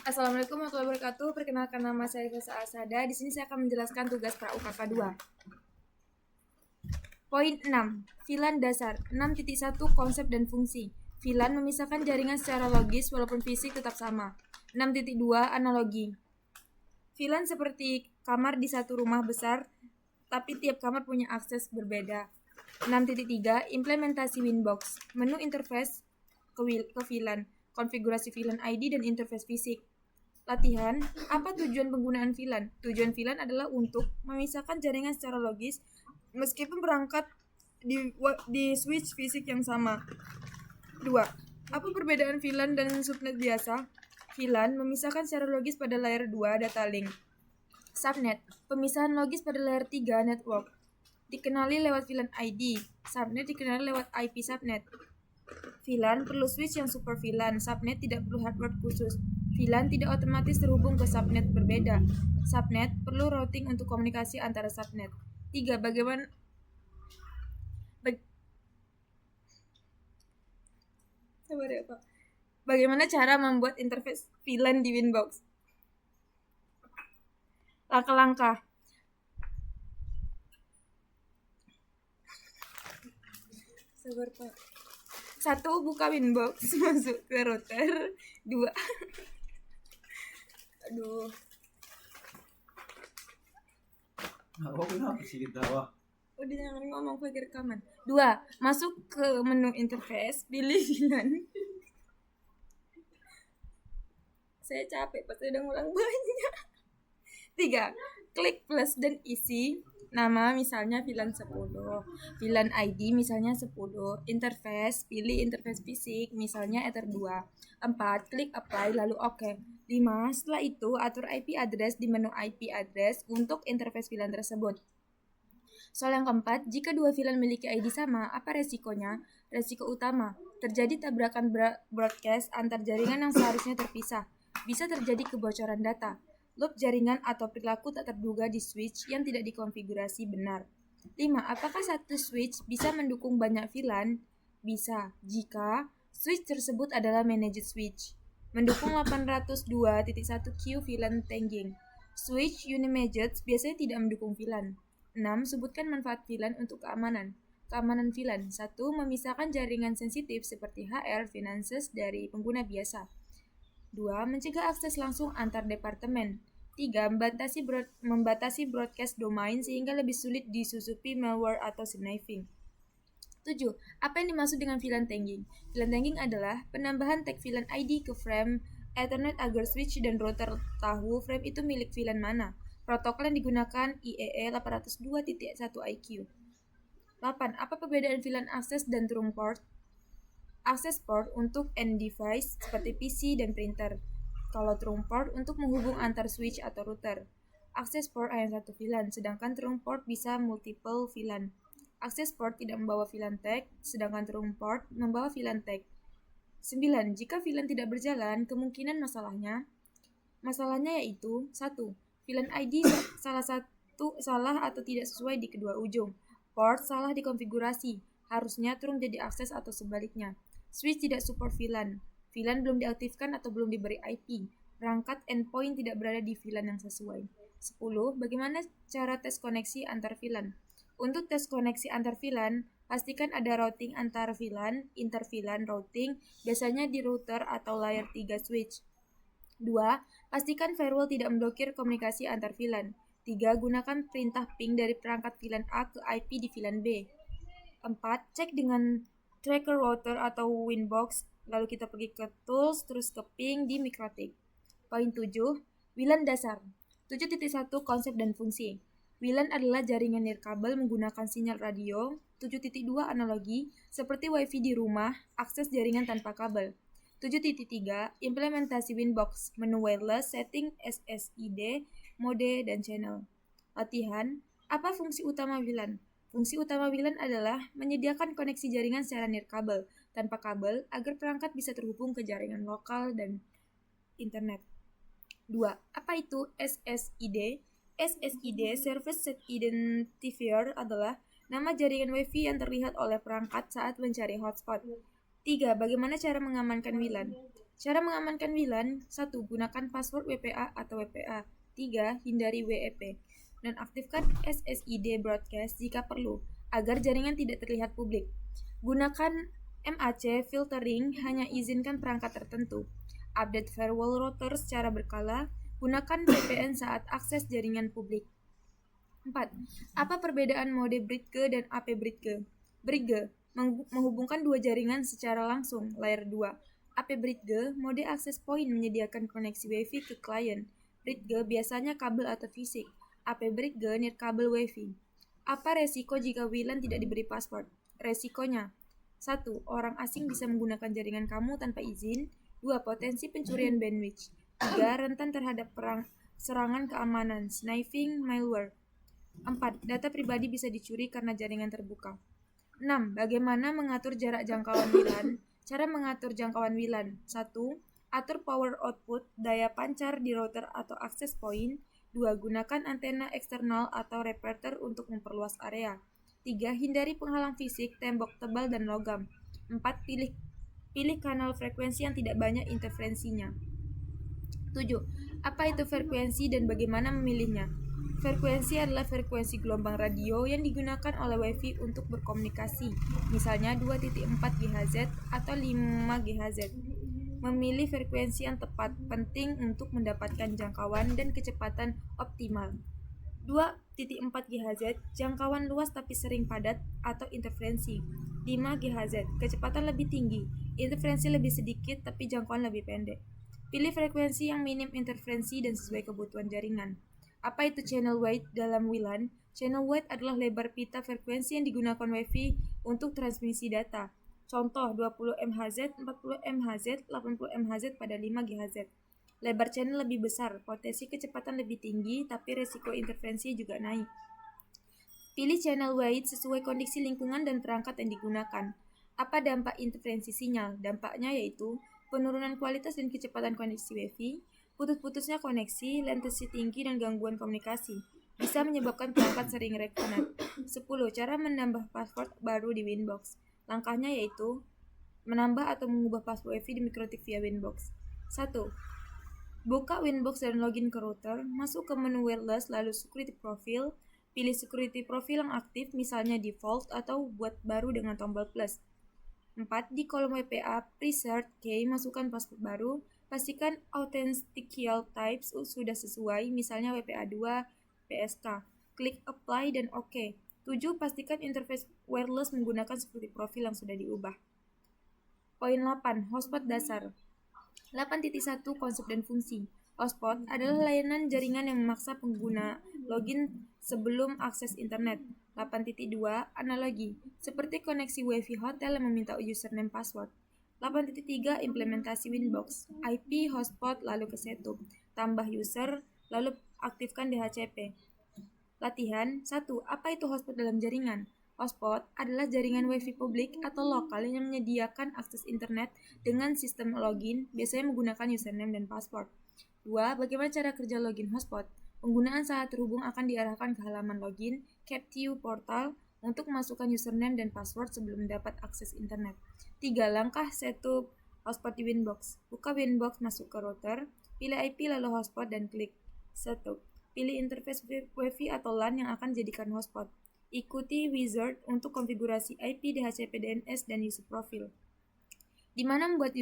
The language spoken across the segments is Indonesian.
Assalamualaikum warahmatullahi wabarakatuh. Perkenalkan nama saya Fesa Asada. Di sini saya akan menjelaskan tugas pra UKK 2. Poin 6. VLAN dasar. 6.1 konsep dan fungsi. VLAN memisahkan jaringan secara logis walaupun fisik tetap sama. 6.2 analogi. VLAN seperti kamar di satu rumah besar, tapi tiap kamar punya akses berbeda. 6.3 implementasi Winbox. Menu interface ke VLAN, konfigurasi VLAN ID dan interface fisik. Latihan, apa tujuan penggunaan VLAN? Tujuan VLAN adalah untuk memisahkan jaringan secara logis meskipun berangkat di switch fisik yang sama. 2. Apa perbedaan VLAN dan subnet biasa? VLAN memisahkan secara logis pada layer 2 data link. Subnet, pemisahan logis pada layer 3 network. Dikenali lewat VLAN ID. Subnet dikenali lewat IP subnet. VLAN perlu switch yang super VLAN. Subnet tidak perlu hardware khusus. VLAN tidak otomatis terhubung ke subnet berbeda. Subnet perlu routing untuk komunikasi antara subnet. 3. Bagaimana cara membuat interface VLAN di Winbox? Langkah-langkah. Sabar, Pak. 1. Buka Winbox, masuk ke router. 2. Aduh. Oh, kenapa sih ketawa? Udah jangan ngomong pakai rekaman. 2. Masuk ke menu interface, pilih VLAN. Saya capek, pasti udah ngulang banyak. 3. Klik plus dan isi nama, misalnya VLAN 10. VLAN ID misalnya 10. Interface, pilih interface fisik, misalnya Ether 2. 4. Klik apply lalu OK. 5. Setelah itu atur IP address di menu IP address untuk interface VLAN tersebut. Soal yang keempat, jika dua VLAN memiliki ID sama, apa resikonya? Resiko utama, terjadi tabrakan broadcast antar jaringan yang seharusnya terpisah. Bisa terjadi kebocoran data, loop jaringan atau perilaku tak terduga di switch yang tidak dikonfigurasi benar. 5. Apakah satu switch bisa mendukung banyak VLAN? Bisa, jika switch tersebut adalah managed switch. Mendukung 802.1q VLAN tagging. Switch unimanaged biasanya tidak mendukung VLAN. 6. Sebutkan manfaat VLAN untuk keamanan. Keamanan VLAN. 1. Memisahkan jaringan sensitif seperti HR, finances dari pengguna biasa. 2. Mencegah akses langsung antar departemen. 3. Membatasi broadcast domain sehingga lebih sulit disusupi malware atau sniffing. 7. Apa yang dimaksud dengan VLAN tagging? VLAN tagging adalah penambahan tag VLAN ID ke frame Ethernet agar switch dan router tahu frame itu milik VLAN mana. Protokol yang digunakan IEE 802.1IQ. 8. Apa perbedaan VLAN akses dan trunk port? Access port untuk end device seperti PC dan printer. Kalau trunk port untuk menghubung antar switch atau router. Access port hanya satu VLAN, sedangkan trunk port bisa multiple VLAN. Access port tidak membawa VLAN tag, sedangkan trunk port membawa VLAN tag. 9. Jika VLAN tidak berjalan, kemungkinan masalahnya yaitu 1. VLAN ID salah atau tidak sesuai di kedua ujung. Port salah dikonfigurasi, harusnya trunk jadi akses atau sebaliknya. Switch tidak support VLAN. VLAN belum diaktifkan atau belum diberi IP. Perangkat endpoint tidak berada di VLAN yang sesuai. 10. Bagaimana cara tes koneksi antar VLAN? Untuk tes koneksi antar VLAN, pastikan ada routing antar VLAN, inter-VLAN routing, biasanya di router atau layer 3 switch. 2. Pastikan firewall tidak memblokir komunikasi antar VLAN. 3. Gunakan perintah ping dari perangkat VLAN A ke IP di VLAN B. 4. Cek dengan tracker router atau Winbox, lalu kita pergi ke tools, terus ke ping di MikroTik. Poin 7. WLAN dasar. 7.1 konsep dan fungsi. WLAN adalah jaringan nirkabel menggunakan sinyal radio. 7.2 analogi, seperti WiFi di rumah, akses jaringan tanpa kabel. 7.3 implementasi Winbox, menu wireless, setting SSID, mode, dan channel. Latihan, apa fungsi utama WLAN? Fungsi utama WLAN adalah menyediakan koneksi jaringan secara nirkabel tanpa kabel agar perangkat bisa terhubung ke jaringan lokal dan internet. 2. Apa itu SSID? SSID, Service Set Identifier, adalah nama jaringan WiFi yang terlihat oleh perangkat saat mencari hotspot. 3. Bagaimana cara mengamankan WLAN? Cara mengamankan WLAN: 1. Gunakan password WPA atau WPA. 3. Hindari WEP. Nonaktifkan SSID broadcast jika perlu, agar jaringan tidak terlihat publik. Gunakan MAC filtering, hanya izinkan perangkat tertentu. Update firewall router secara berkala. Gunakan VPN saat akses jaringan publik. 4. Apa perbedaan mode Brigge dan AP Brigge? Brigge menghubungkan dua jaringan secara langsung, layer 2. AP Brigge, mode akses point menyediakan koneksi Wi-Fi ke klien. Brigge biasanya kabel atau fisik. AP Brigge nirkabel Wi-Fi. Apa resiko jika WLAN tidak diberi password? Resikonya: 1. Orang asing bisa menggunakan jaringan kamu tanpa izin. 2. Potensi pencurian bandwidth. 3. Rentan terhadap serangan keamanan, sniffing, malware. 4. Data pribadi bisa dicuri karena jaringan terbuka. 6. Bagaimana mengatur jarak jangkauan WLAN? Cara mengatur jangkauan WLAN: 1. Atur power output, daya pancar di router atau access point. 2. Gunakan antena eksternal atau repeater untuk memperluas area. 3. Hindari penghalang fisik, tembok tebal dan logam. 4. Pilih kanal frekuensi yang tidak banyak interferensinya. 7. Apa itu frekuensi dan bagaimana memilihnya? Frekuensi adalah frekuensi gelombang radio yang digunakan oleh Wi-Fi untuk berkomunikasi, misalnya 2.4 GHz atau 5 GHz. Memilih frekuensi yang tepat penting untuk mendapatkan jangkauan dan kecepatan optimal. 2.4 GHz, jangkauan luas tapi sering padat atau interferensi. 5 GHz, kecepatan lebih tinggi, interferensi lebih sedikit tapi jangkauan lebih pendek. Pilih frekuensi yang minim interferensi dan sesuai kebutuhan jaringan. Apa itu channel weight dalam WLAN? Channel weight adalah lebar pita frekuensi yang digunakan Wi-Fi untuk transmisi data. Contoh 20 MHz, 40 MHz, 80 MHz pada 5 GHz. Lebar channel lebih besar, potensi kecepatan lebih tinggi, tapi resiko interferensi juga naik. Pilih channel weight sesuai kondisi lingkungan dan perangkat yang digunakan. Apa dampak interferensi sinyal? Dampaknya yaitu penurunan kualitas dan kecepatan koneksi Wi-Fi, putus-putusnya koneksi, latensi tinggi, dan gangguan komunikasi. Bisa menyebabkan perangkat sering reconnect. 10. Cara menambah password baru di Winbox. Langkahnya yaitu menambah atau mengubah password Wi-Fi di Mikrotik via Winbox. 1. Buka Winbox dan login ke router, masuk ke menu wireless lalu security profile, pilih security profile yang aktif misalnya default atau buat baru dengan tombol plus. 4. Di kolom WPA preset key masukkan password baru, pastikan authentication types sudah sesuai misalnya WPA 2, PSK. Klik apply dan OK. 7. Pastikan interface wireless menggunakan security profile yang sudah diubah. Poin 8. Hotspot dasar. 8.1 Konsep dan fungsi. Hotspot adalah layanan jaringan yang memaksa pengguna login sebelum akses internet. 8.2 Analogi. Seperti koneksi Wi-Fi hotel yang meminta username password. 8.3 Implementasi Winbox. IP, hotspot, lalu ke setup. Tambah user, lalu aktifkan DHCP. Latihan 1. Apa itu hotspot dalam jaringan? Hotspot adalah jaringan Wi-Fi publik atau lokal yang menyediakan akses internet dengan sistem login, biasanya menggunakan username dan password. 2. Bagaimana cara kerja login hotspot? Penggunaan saat terhubung akan diarahkan ke halaman login, CapTU portal, untuk memasukkan username dan password sebelum mendapat akses internet. 3. Langkah setup hotspot di Winbox. Buka Winbox, masuk ke router, pilih IP lalu hotspot dan klik setup. Pilih interface Wi-Fi atau LAN yang akan dijadikan hotspot. Ikuti wizard untuk konfigurasi IP, DHCP, DNS, dan user profile. Di mana membuat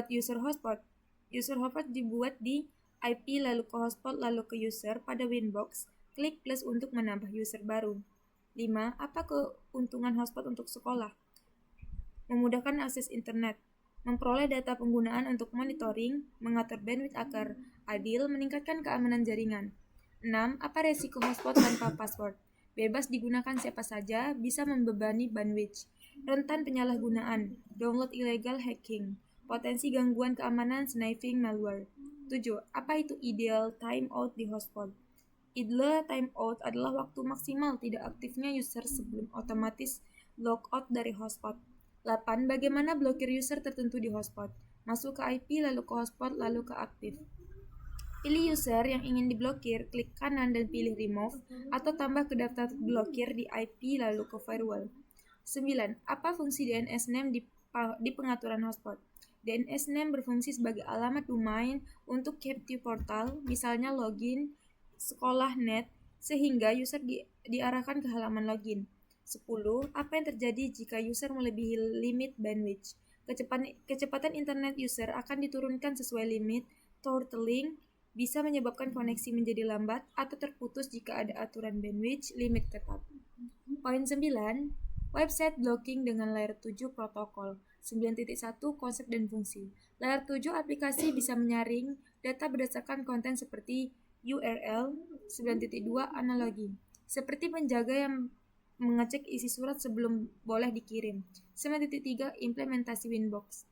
user hotspot? User hotspot dibuat di IP lalu ke hotspot lalu ke user pada Winbox. Klik plus untuk menambah user baru. 5. Apa keuntungan hotspot untuk sekolah? Memudahkan akses internet, memperoleh data penggunaan untuk monitoring, mengatur bandwidth agar adil, meningkatkan keamanan jaringan. 6. Apa resiko hotspot tanpa password? Bebas digunakan siapa saja, bisa membebani bandwidth. Rentan penyalahgunaan, download ilegal, hacking. Potensi gangguan keamanan, sniffing, malware. 7. Apa itu ideal timeout di hotspot? Ideal timeout adalah waktu maksimal tidak aktifnya user sebelum otomatis logout dari hotspot. 8. Bagaimana blokir user tertentu di hotspot? Masuk ke IP, lalu ke hotspot, lalu ke aktif. Pilih user yang ingin diblokir, klik kanan dan pilih remove, atau tambah ke daftar blokir di IP lalu ke firewall. 9. Apa fungsi DNS name di pengaturan hotspot? DNS name berfungsi sebagai alamat domain untuk captive portal, misalnya login, sekolah.net, sehingga user diarahkan ke halaman login. 10. Apa yang terjadi jika user melebihi limit bandwidth? Kecepatan internet user akan diturunkan sesuai limit. Throttling bisa menyebabkan koneksi menjadi lambat atau terputus jika ada aturan bandwidth limit ketat. Poin 9. Website blocking dengan layer 7 protokol. 9.1 Konsep dan fungsi. Layer 7 aplikasi bisa menyaring data berdasarkan konten seperti URL. 9.2 Analogi. Seperti penjaga yang mengecek isi surat sebelum boleh dikirim. 9.3 Implementasi Winbox.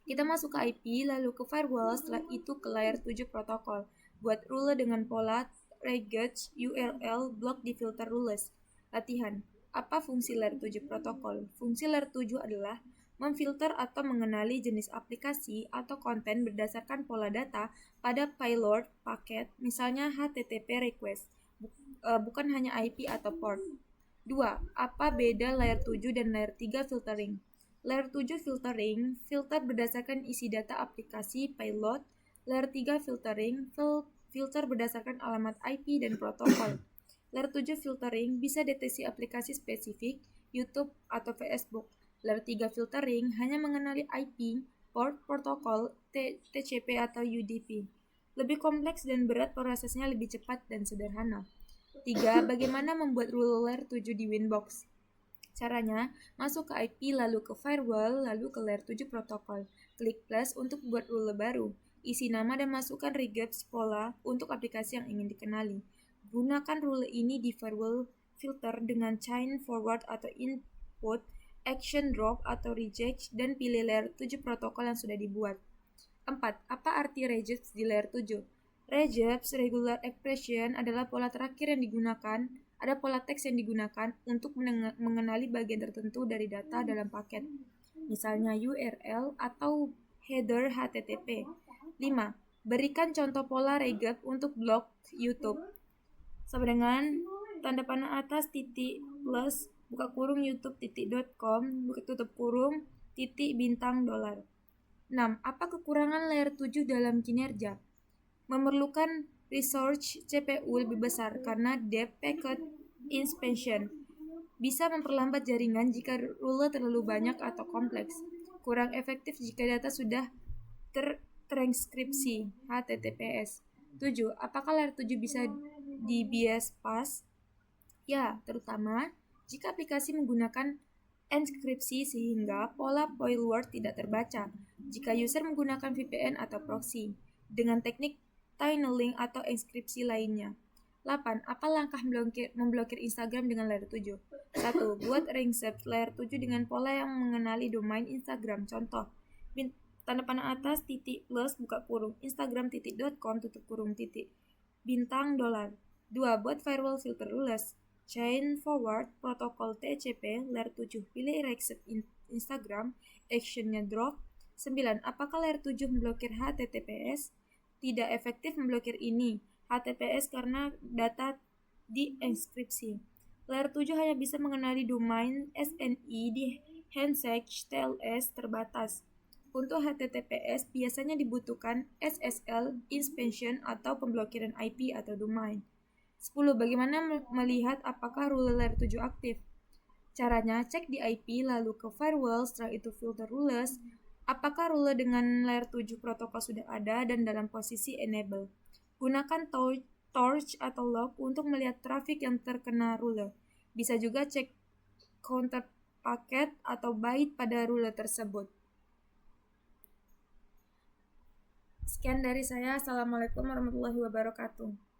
Kita masuk ke IP, lalu ke firewall, setelah itu ke layer 7 protokol. Buat rule dengan pola regex, URL, block di filter rules. Latihan. Apa fungsi layer 7 protokol? Fungsi layer 7 adalah memfilter atau mengenali jenis aplikasi atau konten berdasarkan pola data pada payload paket, misalnya HTTP request, bukan hanya IP atau port. 2. Apa beda layer 7 dan layer 3 filtering? Layer 7 filtering, filter berdasarkan isi data aplikasi payload. Layer 3 filtering, filter berdasarkan alamat IP dan protokol. Layer 7 filtering bisa deteksi aplikasi spesifik, YouTube atau Facebook. Layer 3 filtering hanya mengenali IP, port, protokol, TCP atau UDP. Lebih kompleks dan berat, prosesnya lebih cepat dan sederhana. 3. Bagaimana membuat rule layer 7 di Winbox? Caranya, masuk ke IP, lalu ke firewall, lalu ke layer 7 protokol. Klik plus untuk buat rule baru. Isi nama dan masukkan regex pola untuk aplikasi yang ingin dikenali. Gunakan rule ini di firewall filter dengan chain forward atau input, action drop atau reject, dan pilih layer 7 protokol yang sudah dibuat. 4. Apa arti regex di layer 7? Regex, regular expression, adalah pola terakhir yang digunakan. Ada pola teks yang digunakan untuk mengenali bagian tertentu dari data dalam paket, misalnya URL atau header HTTP. 5. Berikan contoh pola regex untuk blog YouTube. Sama dengan tanda panah atas titik plus buka kurung youtube.com buka tutup kurung titik bintang $. 6. Apa kekurangan layer 7 dalam kinerja? Memerlukan resource CPU lebih besar karena depth packet inspection. Bisa memperlambat jaringan jika rule terlalu banyak atau kompleks. Kurang efektif jika data sudah transkripsi HTTPS. 7. Apakah layer 7 bisa di bias pass? Ya, terutama jika aplikasi menggunakan enskripsi sehingga pola payload tidak terbaca. Jika user menggunakan VPN atau proxy dengan teknik tunneling atau enskripsi lainnya. 8. Apa langkah memblokir Instagram dengan layer 7? 1. Buat ringset layer 7 dengan pola yang mengenali domain Instagram. Contoh, tanda panah atas titik plus buka kurung instagram.com tutup kurung titik bintang $. 2. Buat firewall filter rules. Chain forward protokol TCP layer 7. Pilih reset Instagram, actionnya drop. 9. Apakah layer 7 memblokir HTTPS? Tidak efektif memblokir ini HTTPS karena data dienkripsi. Layer 7 hanya bisa mengenali domain SNI di handshake TLS terbatas. Untuk HTTPS biasanya dibutuhkan SSL inspection atau pemblokiran IP atau domain. 10. Bagaimana melihat apakah rule layer 7 aktif? Caranya, cek di IP lalu ke firewall, setelah itu filter rules. Apakah rule dengan layer 7 protokol sudah ada dan dalam posisi enable? Gunakan torch atau log untuk melihat traffic yang terkena rule. Bisa juga cek counter paket atau byte pada rule tersebut. Sekian dari saya. Assalamualaikum warahmatullahi wabarakatuh.